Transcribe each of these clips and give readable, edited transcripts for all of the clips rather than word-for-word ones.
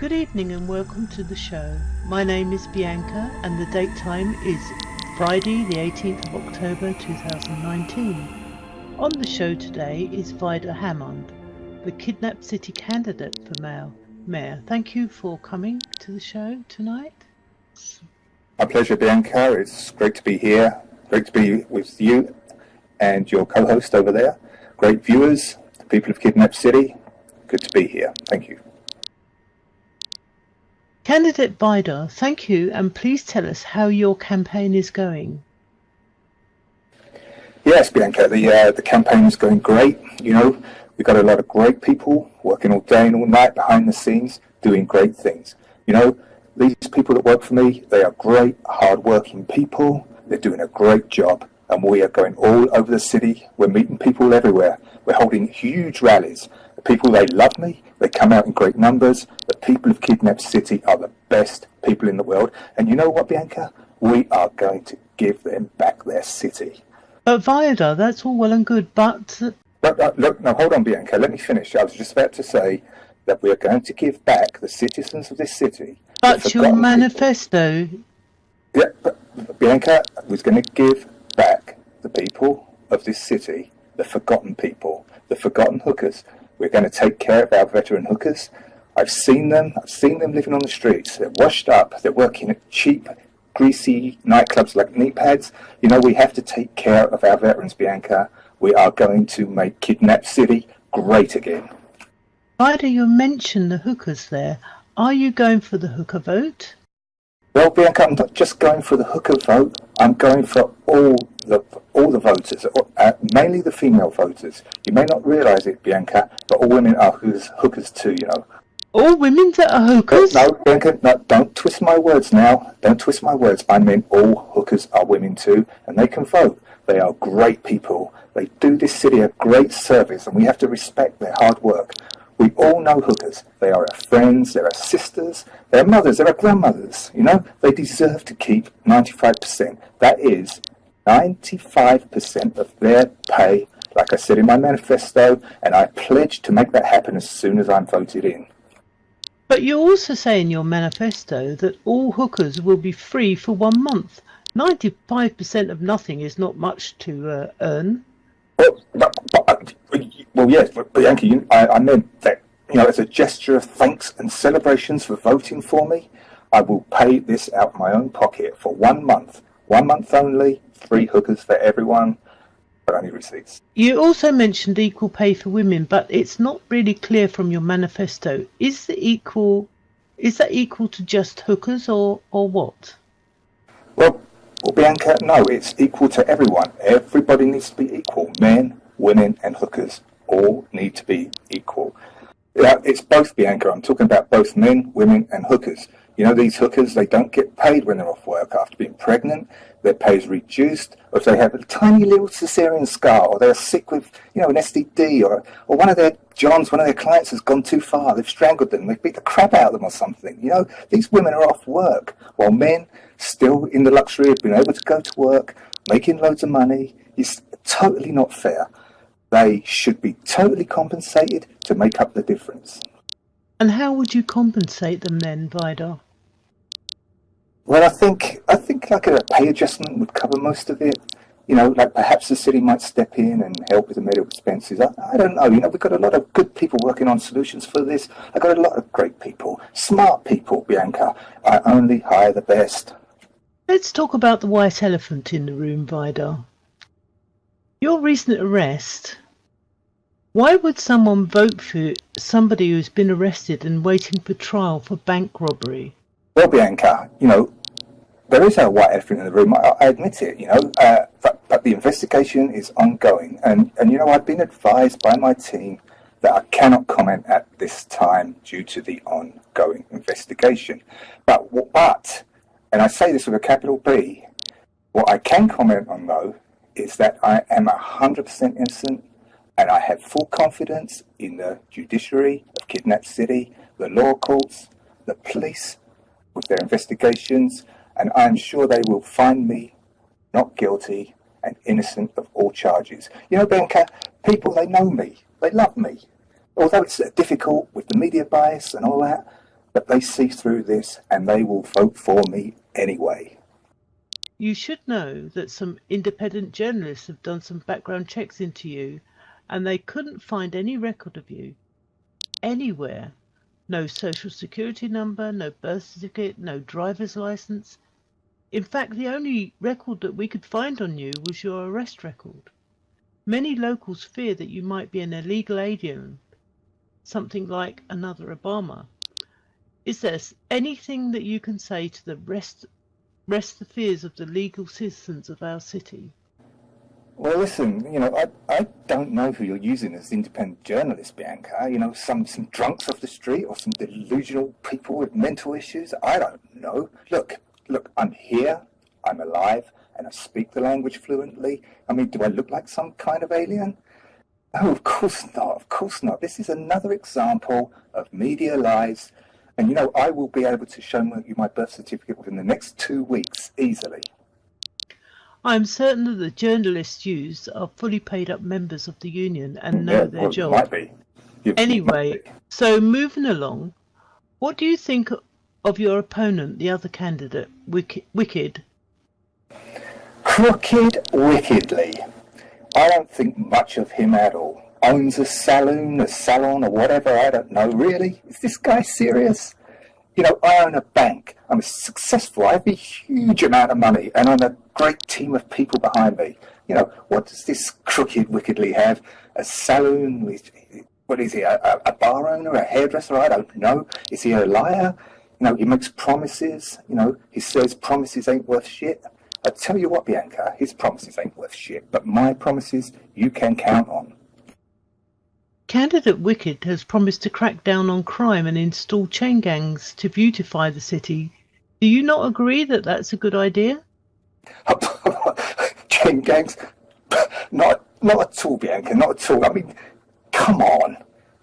Good evening and welcome to the show. My name is Bianca and the date time is Friday the 18th of October 2019. On the show today is Vidar Hammond, the Kidnap city candidate for mayor. Thank you for coming to the show tonight. My pleasure, Bianca. It's great to be here. Great to be with you and your co-host over there. Great viewers, the people of Kidnap City. Good to be here. Thank you. Candidate Vidar, thank you, and please tell us how your campaign is going. Yes, Bianca, the campaign is going great. You know, we've got a lot of great people working all day and all night behind the scenes, doing great things. You know, these people that work for me, they are great, hard-working people. They're doing a great job, and we are going all over the city. We're meeting people everywhere. We're holding huge rallies. The people, they love me. They come out in great numbers. The people of Kidnap City are the best people in the world. And you know what, Bianca? We are going to give them back their city. But Vidar, that's all well and good, but... Look, no, hold on, Bianca. Let me finish. I was just about to say that we are going to give back the citizens of this city. But your manifesto... Yeah, but Bianca was going to give back the people of this city, the forgotten people, the forgotten hookers. We're going to take care of our veteran hookers. I've seen them living on the streets. They're washed up. They're working at cheap, greasy nightclubs like knee pads. You know, we have to take care of our veterans, Bianca. We are going to make Kidnap City great again. Vidar, you mentioned the hookers there. Are you going for the hooker vote? Well, Bianca, I'm not just going for the hooker vote. I'm going for all the voters, mainly the female voters. You may not realise it, Bianca, but all women are hookers too, you know. All women that are hookers? No, Bianca, no, don't twist my words now. Don't twist my words. I mean all hookers are women too, and they can vote. They are great people. They do this city a great service, and we have to respect their hard work. We all know hookers. They are our friends, they're our sisters, they're our mothers, they're our grandmothers. You know, they deserve to keep 95%. That is 95% of their pay, like I said in my manifesto, and I pledge to make that happen as soon as I'm voted in. But you also say in your manifesto that all hookers will be free for 1 month. 95% of nothing is not much to earn. Well, yes, but Bianca, I meant that, you know, as a gesture of thanks and celebrations for voting for me, I will pay this out of my own pocket for 1 month. 1 month only, free hookers for everyone, but only receipts. You also mentioned equal pay for women, but it's not really clear from your manifesto. Is that equal to just hookers or what? Well, Bianca, no, it's equal to everyone. Everybody needs to be equal. Men, women, and hookers all need to be equal. Yeah, it's both, Bianca. I'm talking about both men, women, and hookers. You know, these hookers, they don't get paid when they're off work after being pregnant. Their pay is reduced, or if they have a tiny little cesarean scar, or they're sick with, you know, an STD, or one of their clients has gone too far. They've strangled them. They've beat the crap out of them or something. You know, these women are off work, while men, still in the luxury of being able to go to work, making loads of money. It's totally not fair. They should be totally compensated to make up the difference. And how would you compensate them then, Vidar? Well, I think like a pay adjustment would cover most of it. You know, like perhaps the city might step in and help with the medical expenses. I don't know. You know, we've got a lot of good people working on solutions for this. I've got a lot of great people, smart people, Bianca. I only hire the best. Let's talk about the white elephant in the room, Vidar. Your recent arrest. Why would someone vote for somebody who's been arrested and waiting for trial for bank robbery? Well, Bianca, you know, there is a white elephant in the room. I admit it, you know, but the investigation is ongoing. And, you know, I've been advised by my team that I cannot comment at this time due to the ongoing investigation. But, and I say this with a capital B, what I can comment on, though, is that I am 100% innocent, and I have full confidence in the judiciary of Kidnap City, the law courts, the police, with their investigations, and I am sure they will find me not guilty and innocent of all charges. You know, Bianca, people, they know me. They love me. Although it's difficult with the media bias and all that, But they see through this and they will vote for me anyway. You should know that some independent journalists have done some background checks into you, and they couldn't find any record of you anywhere. No social security number, no birth certificate, no driver's license. In fact, the only record that we could find on you was your arrest record. Many locals fear that you might be an illegal alien, something like another Obama. Is there anything that you can say to the rest the fears of the legal citizens of our city? Well, listen, I don't know who you're using as independent journalists, Bianca. Some drunks off the street or some delusional people with mental issues. I don't know. Look, I'm here, I'm alive, and I speak the language fluently. I mean, do I look like some kind of alien? Oh, of course not. This is another example of media lies. And, I will be able to show you my birth certificate within the next 2 weeks, easily. I'm certain that the journalists used are fully paid up members of the union and know their job. Might be. Anyway, so moving along, what do you think of your opponent, the other candidate, Wicked? Crooked wickedly. I don't think much of him at all. Owns a salon or whatever, I don't know. Really? Is this guy serious? I own a bank. I'm successful. I have a huge amount of money and I'm a great team of people behind me. What does this crooked wickedly have? A saloon with, what is he, a bar owner, a hairdresser? I don't know. Is he a liar? He makes promises. He says promises ain't worth shit. I tell you what, Bianca, his promises ain't worth shit, but my promises you can count on. Candidate Wicked has promised to crack down on crime and install chain gangs to beautify the city. Do you not agree that that's a good idea? Chain gangs? Not at all, Bianca, not at all. I mean, come on.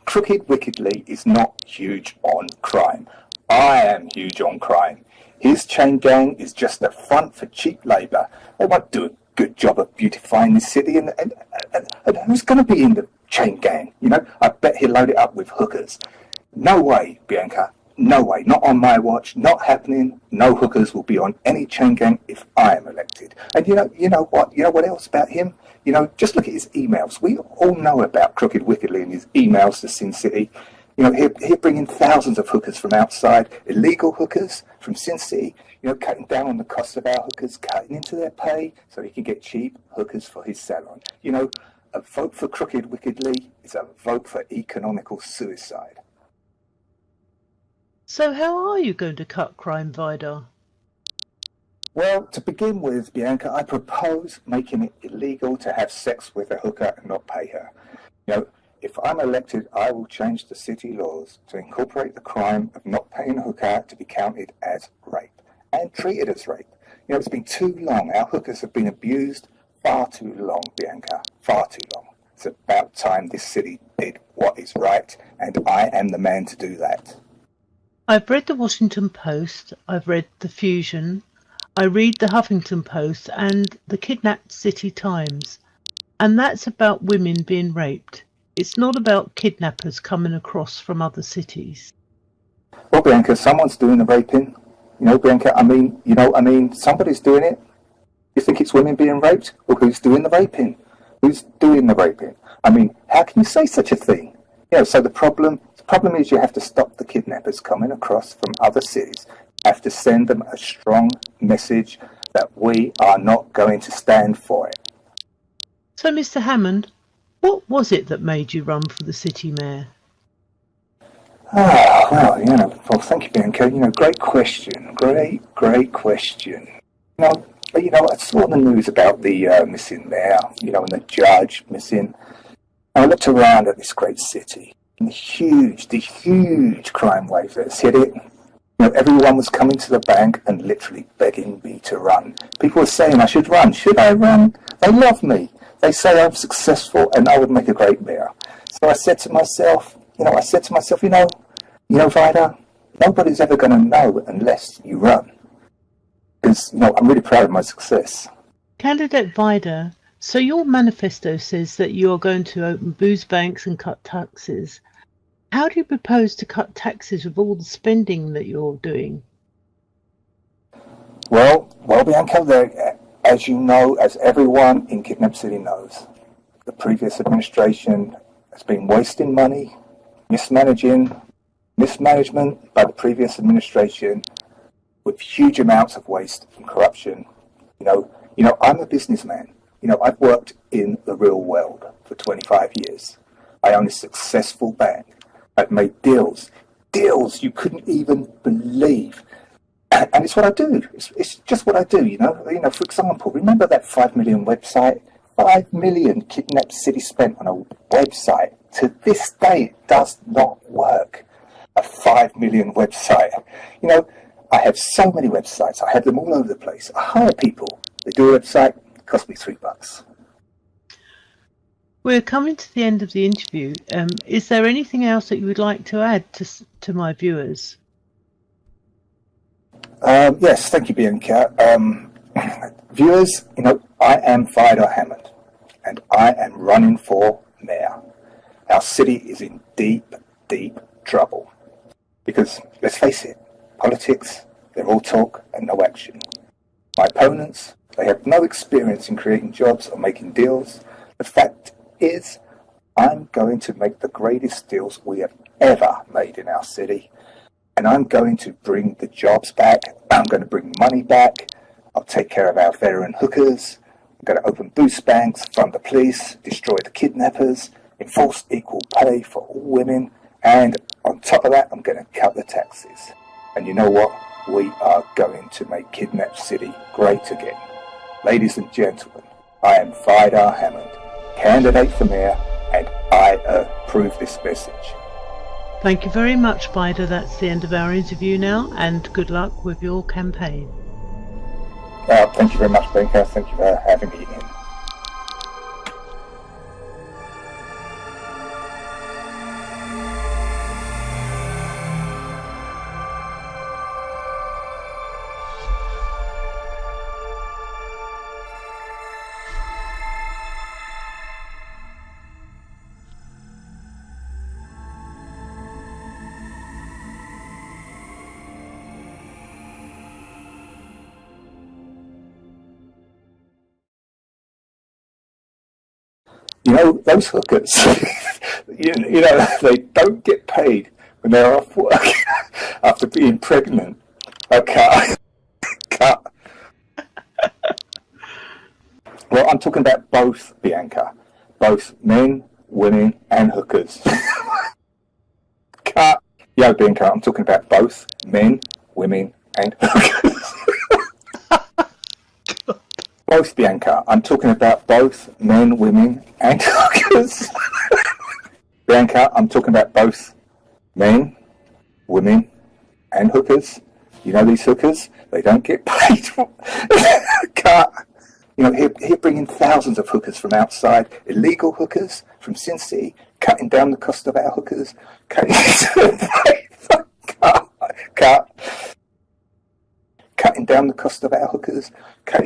Crooked Wickedly is not huge on crime. I am huge on crime. His chain gang is just a front for cheap labour. They won't do a good job of beautifying this city, and who's going to be in the chain gang? I bet he'll load it up with hookers. No way, Bianca. No way. Not on my watch. Not happening. No hookers will be on any chain gang if I am elected. And you know what? You know what else about him? Just look at his emails. We all know about Crooked Wickedly and his emails to Sin City. He'll bring in thousands of hookers from outside, illegal hookers from Sin City, cutting down on the cost of our hookers, cutting into their pay so he can get cheap hookers for his salon. A vote for Crooked Wickedly is a vote for economical suicide. So how are you going to cut crime, Vidar? Well, to begin with, Bianca, I propose making it illegal to have sex with a hooker and not pay her. If I'm elected, I will change the city laws to incorporate the crime of not paying a hooker to be counted as rape and treated as rape. It's been too long. Our hookers have been abused far too long, Bianca, far too long. It's about time this city did what is right, and I am the man to do that. I've read the Washington Post, I've read the Fusion, I read the Huffington Post and the Kidnap City Times, and that's about women being raped. It's not about kidnappers coming across from other cities. Well, Bianca, someone's doing the raping. Bianca, somebody's doing it. You think it's women being raped? Well, who's doing the raping? Who's doing the raping? How can you say such a thing? So the problem is you have to stop the kidnappers coming across from other cities. You have to send them a strong message that we are not going to stand for it. So, Mr. Hammond, what was it that made you run for the city mayor? Well, thank you, Bianca. Great question. Great question. I saw the news about the missing mayor, and the judge missing. I looked around at this great city, and the huge crime wave that's hit it. Everyone was coming to the bank and literally begging me to run. People were saying I should run. Should I run? They love me. They say I'm successful and I would make a great mayor. So I said to myself, Vidar, nobody's ever going to know unless you run. Because, I'm really proud of my success. Candidate Vidar, so your manifesto says that you are going to open booze banks and cut taxes. How do you propose to cut taxes with all the spending that you're doing? Well, Bianca, as you know, as everyone in Kidnap City knows, the previous administration has been wasting money, mismanagement by the previous administration with huge amounts of waste and corruption. I'm a businessman. I've worked in the real world for 25 years. I own a successful bank. I've made deals you couldn't even believe. And it's what I do. It's just what I do, For example, remember that 5 million website? 5 million Kidnap City spent on a website. To this day, it does not work. A 5 million website. I have so many websites. I have them all over the place. I hire people. They do a website. It costs me $3. We're coming to the end of the interview. Is there anything else that you would like to add to my viewers? Yes, thank you, Bianca. Viewers, I am Vidar Hammond, and I am running for mayor. Our city is in deep, deep trouble. Because, let's face it, politics, they're all talk and no action. My opponents, they have no experience in creating jobs or making deals. The fact is, I'm going to make the greatest deals we have ever made in our city. And I'm going to bring the jobs back. I'm going to bring money back. I'll take care of our veteran hookers. I'm going to open boost banks, fund the police, destroy the kidnappers, enforce equal pay for all women, and on top of that, I'm going to cut the taxes. And you know what? We are going to make Kidnap City great again. Ladies and gentlemen, I am Vidar Hammond, candidate for mayor, and I approve this message. Thank you very much, Vidar. That's the end of our interview now, and good luck with your campaign. Thank you very much, Bianca. Thank you for having me in. Those hookers, they don't get paid when they're off work after being pregnant. Okay. Cut. Well, I'm talking about both, Bianca. Both men, women, and hookers. Cut. Yeah, Bianca, I'm talking about both men, women, and hookers. Both, Bianca. I'm talking about both men, women, and hookers. Bianca, I'm talking about both men, women, and hookers. These hookers, they don't get paid. Cut. He'll bring in thousands of hookers from outside, illegal hookers from Sin City, cutting down the cost of our hookers. Cutting down the cost of our hookers. Cut.